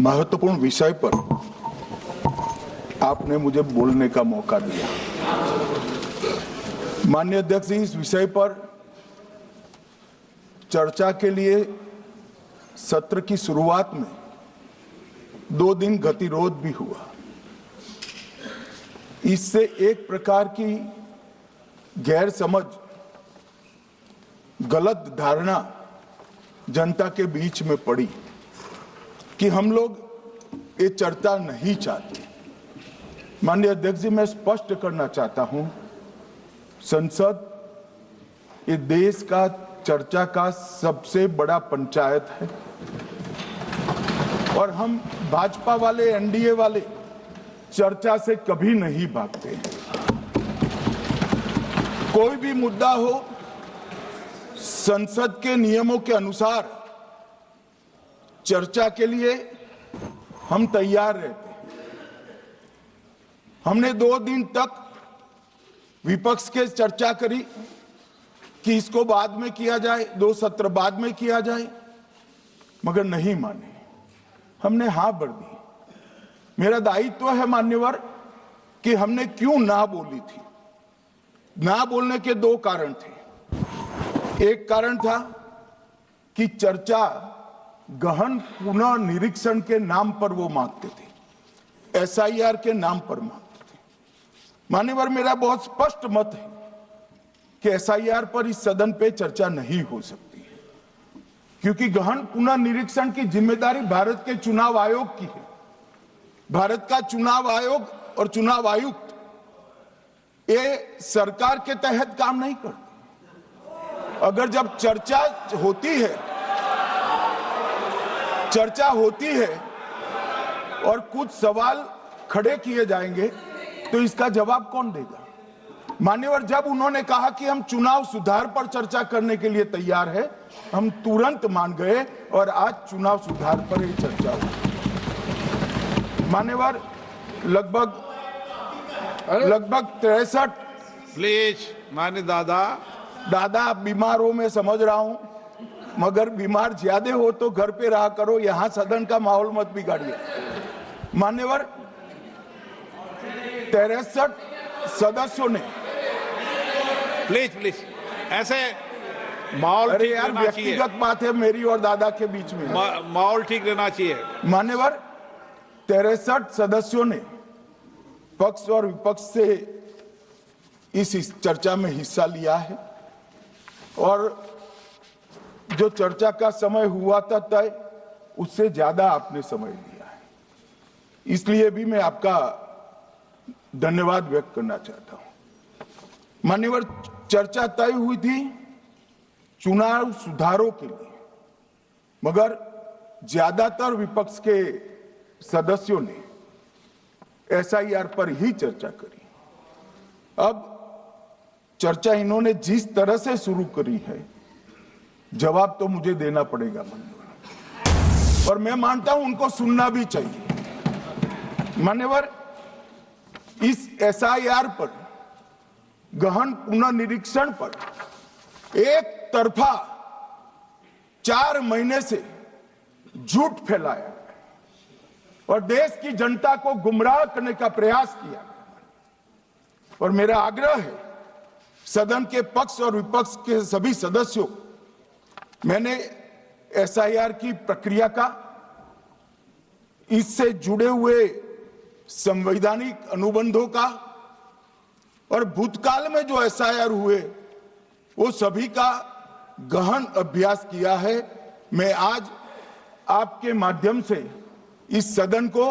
महत्वपूर्ण विषय पर आपने मुझे बोलने का मौका दिया। माननीय अध्यक्ष जी, इस विषय पर चर्चा के लिए सत्र की शुरुआत में 2 दिन गतिरोध भी हुआ। इससे एक प्रकार की गैर समझ, गलत धारणा जनता के बीच में पड़ी कि हम लोग ये चर्चा नहीं चाहते। माननीय अध्यक्ष जी, मैं स्पष्ट करना चाहता हूं, संसद ये देश का चर्चा का सबसे बड़ा पंचायत है और हम भाजपा वाले, एनडीए वाले चर्चा से कभी नहीं भागते। कोई भी मुद्दा हो, संसद के नियमों के अनुसार चर्चा के लिए हम तैयार रहते हैं। हमने 2 दिन तक विपक्ष के चर्चा करी कि इसको बाद में किया जाए, 2 सत्र बाद में किया जाए, मगर नहीं माने। हमने हाँ भर दी। मेरा दायित्व है मान्यवर कि हमने क्यों ना बोली थी। ना बोलने के 2 कारण थे। एक कारण था कि चर्चा गहन पुनः निरीक्षण के नाम पर वो मांगते थे, एसआईआर के नाम पर मांगते थे। मान्यवर, मेरा बहुत स्पष्ट मत है कि एसआईआर पर इस सदन पे चर्चा नहीं हो सकती है, क्योंकि गहन पुनः निरीक्षण की जिम्मेदारी भारत के चुनाव आयोग की है। भारत का चुनाव आयोग और चुनाव आयुक्त ये सरकार के तहत काम नहीं करते। अगर जब चर्चा होती है और कुछ सवाल खड़े किए जाएंगे तो इसका जवाब कौन देगा? मान्यवर, जब उन्होंने कहा कि हम चुनाव सुधार पर चर्चा करने के लिए तैयार है, हम तुरंत मान गए और आज चुनाव सुधार पर ही चर्चा हुई। मान्यवर, लगभग 63 प्लीज मान्य दादा बीमार हो, मैं समझ रहा हूं, मगर बीमार ज्यादा हो तो घर पे रहा करो, यहां सदन का माहौल मत बिगाड़िए। मान्यवर, 63 सदस्यों ने प्लीज ऐसे माहौल अरे ठीक यार, रहना चाहिए। व्यक्तिगत बात है मेरी और दादा के बीच में। माहौल ठीक रहना चाहिए। मान्यवर, 63 सदस्यों ने पक्ष और विपक्ष से इस चर्चा में हिस्सा लिया है और जो चर्चा का समय हुआ था तय, उससे ज्यादा आपने समय लिया है। इसलिए भी मैं आपका धन्यवाद व्यक्त करना चाहता हूं। मान्यवर, चर्चा तय हुई थी चुनाव सुधारों के लिए, मगर ज्यादातर विपक्ष के सदस्यों ने एसआईआर पर ही चर्चा करी। अब चर्चा इन्होंने जिस तरह से शुरू करी है, जवाब तो मुझे देना पड़ेगा मान्यवर, और मैं मानता हूं उनको सुनना भी चाहिए। मान्यवर, इस एसआईआर पर, गहन पुनर्निरीक्षण पर एक तरफा 4 महीने से झूठ फैलाया और देश की जनता को गुमराह करने का प्रयास किया। और मेरा आग्रह है सदन के पक्ष और विपक्ष के सभी सदस्यों, मैंने एसआईआर की प्रक्रिया का, इससे जुड़े हुए संवैधानिक अनुबंधों का और भूतकाल में जो एसआईआर हुए वो सभी का गहन अभ्यास किया है। मैं आज आपके माध्यम से इस सदन को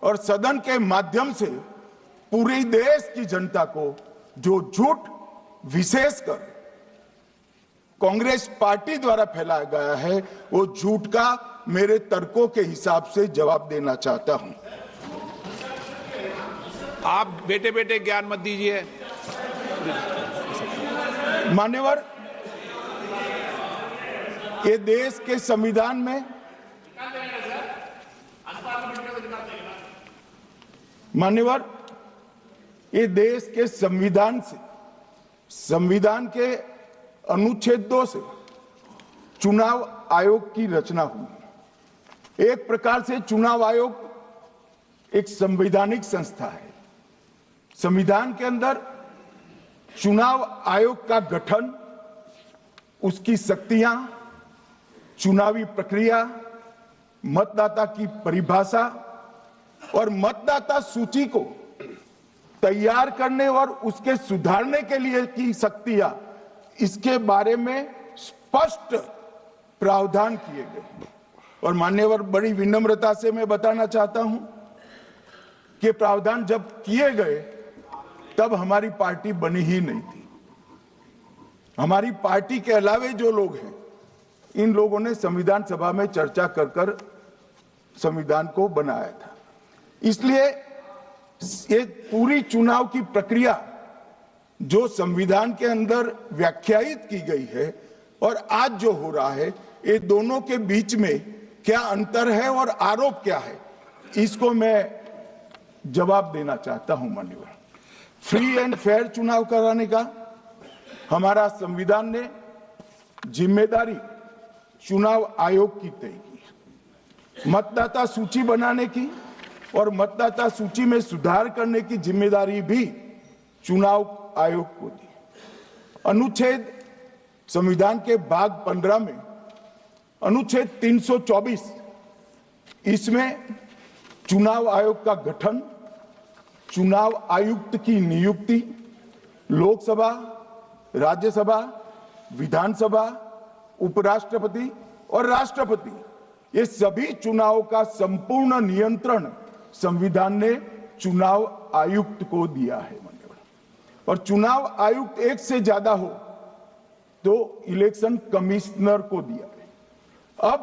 और सदन के माध्यम से पूरे देश की जनता को जो झूठ विशेषकर कांग्रेस पार्टी द्वारा फैलाया गया है, वो झूठ का मेरे तर्कों के हिसाब से जवाब देना चाहता हूं। आप बेटे ज्ञान मत दीजिए। मान्यवर, ये देश के संविधान में, मान्यवर, ये देश के संविधान से, संविधान के अनुच्छेद 2 से चुनाव आयोग की रचना हुई। एक प्रकार से चुनाव आयोग एक संवैधानिक संस्था है। संविधान के अंदर चुनाव आयोग का गठन, उसकी शक्तियां, चुनावी प्रक्रिया, मतदाता की परिभाषा और मतदाता सूची को तैयार करने और उसके सुधारने के लिए की शक्तियां, इसके बारे में स्पष्ट प्रावधान किए गए। और मान्यवर, बड़ी विनम्रता से मैं बताना चाहता हूं कि प्रावधान जब किए गए तब हमारी पार्टी बनी ही नहीं थी। हमारी पार्टी के अलावे जो लोग हैं, इन लोगों ने संविधान सभा में चर्चा कर संविधान को बनाया था। इसलिए ये पूरी चुनाव की प्रक्रिया जो संविधान के अंदर व्याख्यायित की गई है और आज जो हो रहा है, ये दोनों के बीच में क्या अंतर है और आरोप क्या है, इसको मैं जवाब देना चाहता हूं। माननीय, फ्री एंड फेयर चुनाव कराने का हमारा संविधान ने जिम्मेदारी चुनाव आयोग की तय की। मतदाता सूची बनाने की और मतदाता सूची में सुधार करने की जिम्मेदारी भी चुनाव आयोग को दी। अनुच्छेद संविधान के भाग 15 में अनुच्छेद 324, इसमें चुनाव आयोग का गठन, चुनाव आयुक्त की नियुक्ति, लोकसभा, राज्यसभा, विधानसभा, उपराष्ट्रपति और राष्ट्रपति, ये सभी चुनाव का संपूर्ण नियंत्रण संविधान ने चुनाव आयुक्त को दिया है। और चुनाव आयुक्त एक से ज्यादा हो तो इलेक्शन कमिश्नर को दिया है। अब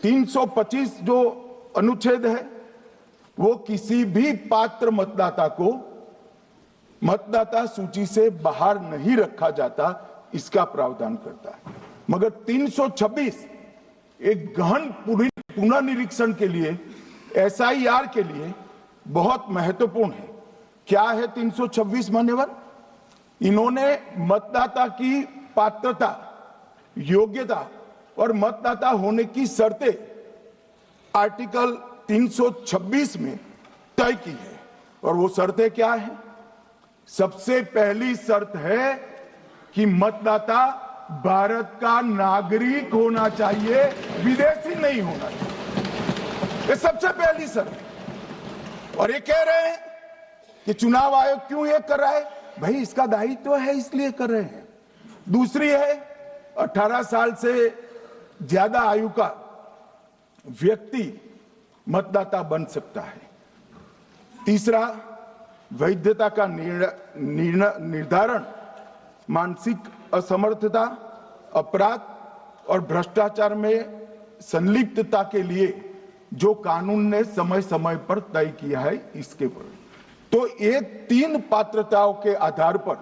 325 जो अनुच्छेद है, वो किसी भी पात्र मतदाता को मतदाता सूची से बाहर नहीं रखा जाता, इसका प्रावधान करता है। मगर 326 एक गहन पुनर्निरीक्षण के लिए, एसआईआर के लिए बहुत महत्वपूर्ण है। क्या है 326? मान्यवर, इन्होंने मतदाता की पात्रता, योग्यता और मतदाता होने की शर्तें आर्टिकल 326 में तय की है। और वो शर्तें क्या है? सबसे पहली शर्त है कि मतदाता भारत का नागरिक होना चाहिए, विदेशी नहीं होना चाहिए। ये सबसे पहली शर्त है। और ये कह रहे हैं कि चुनाव आयोग क्यों ये कर रहा है? भाई, इसका दायित्व है, इसलिए कर रहे हैं। दूसरी है 18 साल से ज्यादा आयु का व्यक्ति मतदाता बन सकता है। तीसरा, वैधता का निर्धारण मानसिक असमर्थता, अपराध और भ्रष्टाचार में संलिप्तता के लिए जो कानून ने समय समय पर तय किया है, इसके पर। तो ये 3 पात्रताओं के आधार पर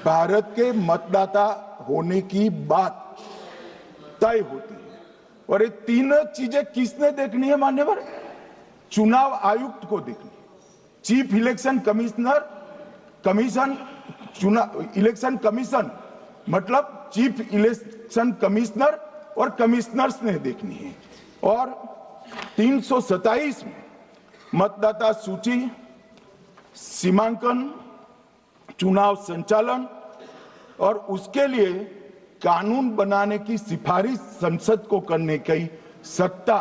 भारत के मतदाता होने की बात तय होती है। और ये 3 चीजें किसने देखनी है मान्यवर? चुनाव आयुक्त को देखनी है। चीफ इलेक्शन इलेक्शन कमीशन मतलब चीफ इलेक्शन कमिश्नर और कमिश्नर्स ने देखनी है। और 327 में मतदाता सूची, सीमांकन, चुनाव संचालन और उसके लिए कानून बनाने की सिफारिश संसद को करने की सत्ता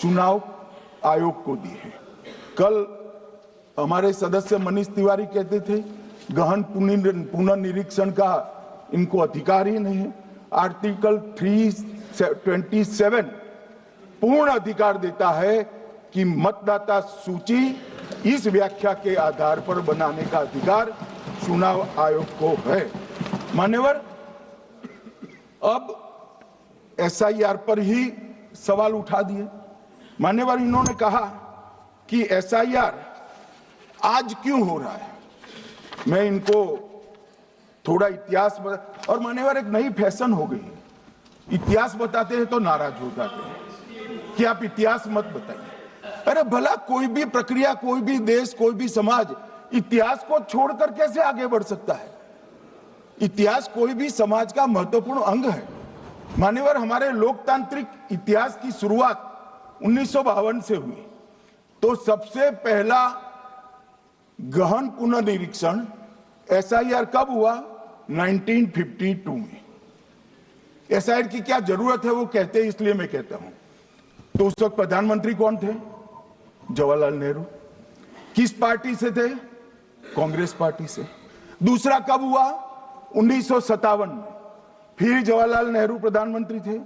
चुनाव आयोग को दी है। कल हमारे सदस्य मनीष तिवारी कहते थे गहन पुनर्निरीक्षण का इनको अधिकार ही नहीं है। आर्टिकल 327 पूर्ण अधिकार देता है कि मतदाता सूची इस व्याख्या के आधार पर बनाने का अधिकार चुनाव आयोग को है। मान्यवर, अब एसआईआर पर ही सवाल उठा दिए। मान्यवर, इन्होंने कहा कि एसआईआर आज क्यों हो रहा है। मैं इनको थोड़ा इतिहास और मान्यवर, एक नई फैशन हो गई है, इतिहास बताते हैं तो नाराज हो जाते हैं कि आप इतिहास मत बताइए। अरे भला, कोई भी प्रक्रिया, कोई भी देश, कोई भी समाज इतिहास को छोड़कर कैसे आगे बढ़ सकता है? इतिहास कोई भी समाज का महत्वपूर्ण अंग है। मान्यवर, हमारे लोकतांत्रिक इतिहास की शुरुआत 1952 से हुई। तो सबसे पहला गहन पुनर्निरीक्षण एसआईआर कब हुआ? 1952 में। एसआईआर की क्या जरूरत है वो कहते हैं, इसलिए मैं कहता हूं। तो उस वक्त प्रधानमंत्री कौन थे? जवाहरलाल नेहरू। किस पार्टी से थे? कांग्रेस पार्टी से। दूसरा कब हुआ? 1957 में। फिर जवाहरलाल नेहरू प्रधानमंत्री थे,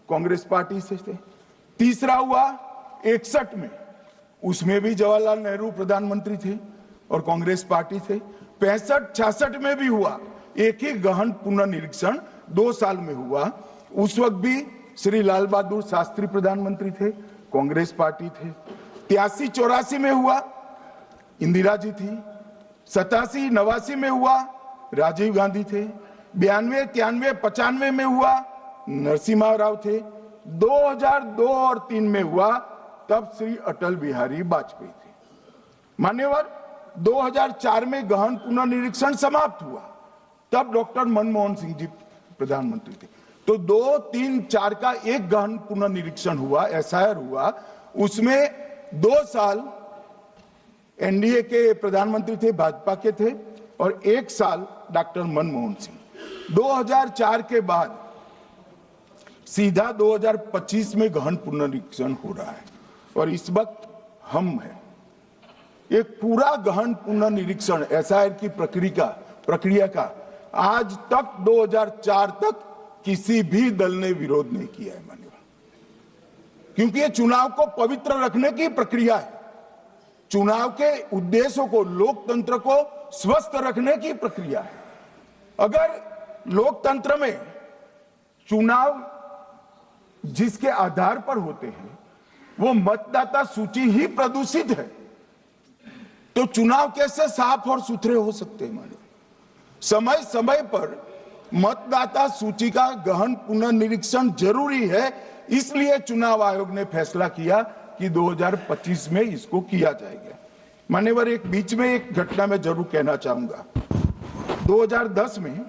कांग्रेस पार्टी से थे। तीसरा हुआ 61 में, उसमें भी जवाहरलाल नेहरू प्रधानमंत्री थे और कांग्रेस पार्टी थे। 65-66 में भी हुआ, एक ही गहन पुनर्निरीक्षण 2 साल में हुआ। उस वक्त भी श्री लाल बहादुर शास्त्री प्रधानमंत्री थे, कांग्रेस पार्टी थे। 83-84 में हुआ, इंदिरा जी थी। 87-89 में हुआ, राजीव गांधी थे। 92-93-95 में हुआ, नरसिम्हा राव थे। 2002 और 3 में हुआ, तब श्री अटल बिहारी वाजपेयी थे। मान्यवर, 2004 में गहन पुनर्निरीक्षण समाप्त हुआ, तब डॉक्टर मनमोहन सिंह जी प्रधानमंत्री थे। तो 2, 3, 4 का एक गहन पुनर्निरीक्षण हुआ, एसआईआर हुआ। उसमें 2 साल एनडीए के प्रधानमंत्री थे, भाजपा के थे, और 1 साल डॉक्टर मनमोहन सिंह। 2004 के बाद सीधा 2025 में गहन पुनर्निरीक्षण हो रहा है और इस वक्त हम हैं। एक पूरा गहन पुनर्निरीक्षण एसआईआर की प्रक्रिया का आज तक 2004 तक किसी भी दल ने विरोध नहीं किया है मान्यवर, क्योंकि ये चुनाव को पवित्र रखने की प्रक्रिया है। चुनाव के उद्देश्यों को, लोकतंत्र को स्वस्थ रखने की प्रक्रिया है। अगर लोकतंत्र में चुनाव जिसके आधार पर होते हैं वो मतदाता सूची ही प्रदूषित है, तो चुनाव कैसे साफ और सुथरे हो सकते हैं? मानो समय समय पर मतदाता सूची का गहन पुनर्निरीक्षण जरूरी है, इसलिए चुनाव आयोग ने फैसला किया कि 2025 में इसको किया जाएगा। मान्यवर, एक बीच में एक घटना में जरूर कहना चाहूंगा। 2010 में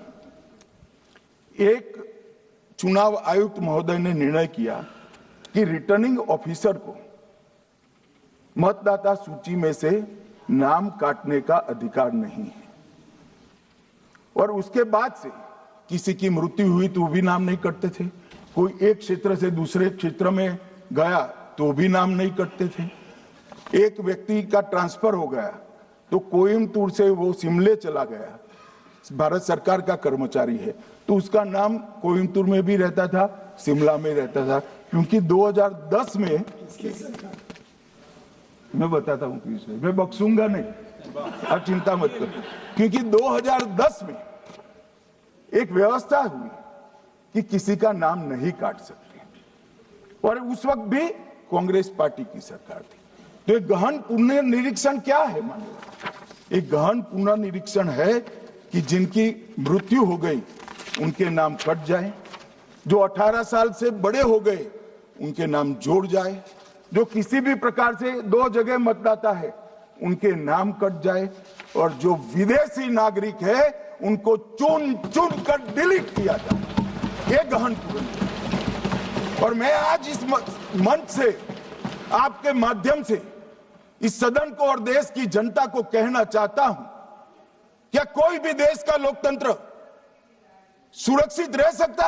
एक चुनाव आयुक्त महोदय ने निर्णय किया कि रिटर्निंग ऑफिसर को मतदाता सूची में से नाम काटने का अधिकार नहीं है, और उसके बाद से किसी की मृत्यु हुई तो भी नाम नहीं कटते थे, कोई एक क्षेत्र से दूसरे क्षेत्र में गया तो भी नाम नहीं कटते थे। एक व्यक्ति का ट्रांसफर हो गया तो कोयम्बटूर से वो शिमले चला गया, भारत सरकार का कर्मचारी है, तो उसका नाम कोयम्बटूर में भी रहता था, शिमला में रहता था, क्योंकि 2010 में, मैं बताता हूं किस, मैं बख्सूंगा नहीं, आप चिंता मत करो, क्योंकि 2010 में एक व्यवस्था हुई कि किसी का नाम नहीं काट सकते, और उस वक्त भी कांग्रेस पार्टी की सरकार थी। तो एक गहन पुनर्निरीक्षण क्या है? मानिए, एक गहन पुनर्निरीक्षण है कि जिनकी मृत्यु हो गई उनके नाम कट जाए, जो 18 साल से बड़े हो गए उनके नाम जोड़ जाए, जो किसी भी प्रकार से 2 जगह मतदाता है उनके नाम कट जाए, और जो विदेशी नागरिक है उनको चुन चुन कर डिलीट किया जाए। ये गहन पुनर्निरीक्षण। और मैं आज इस मंच से, आपके माध्यम से इस सदन को और देश की जनता को कहना चाहता हूं, क्या कोई भी देश का लोकतंत्र सुरक्षित रह सकता है?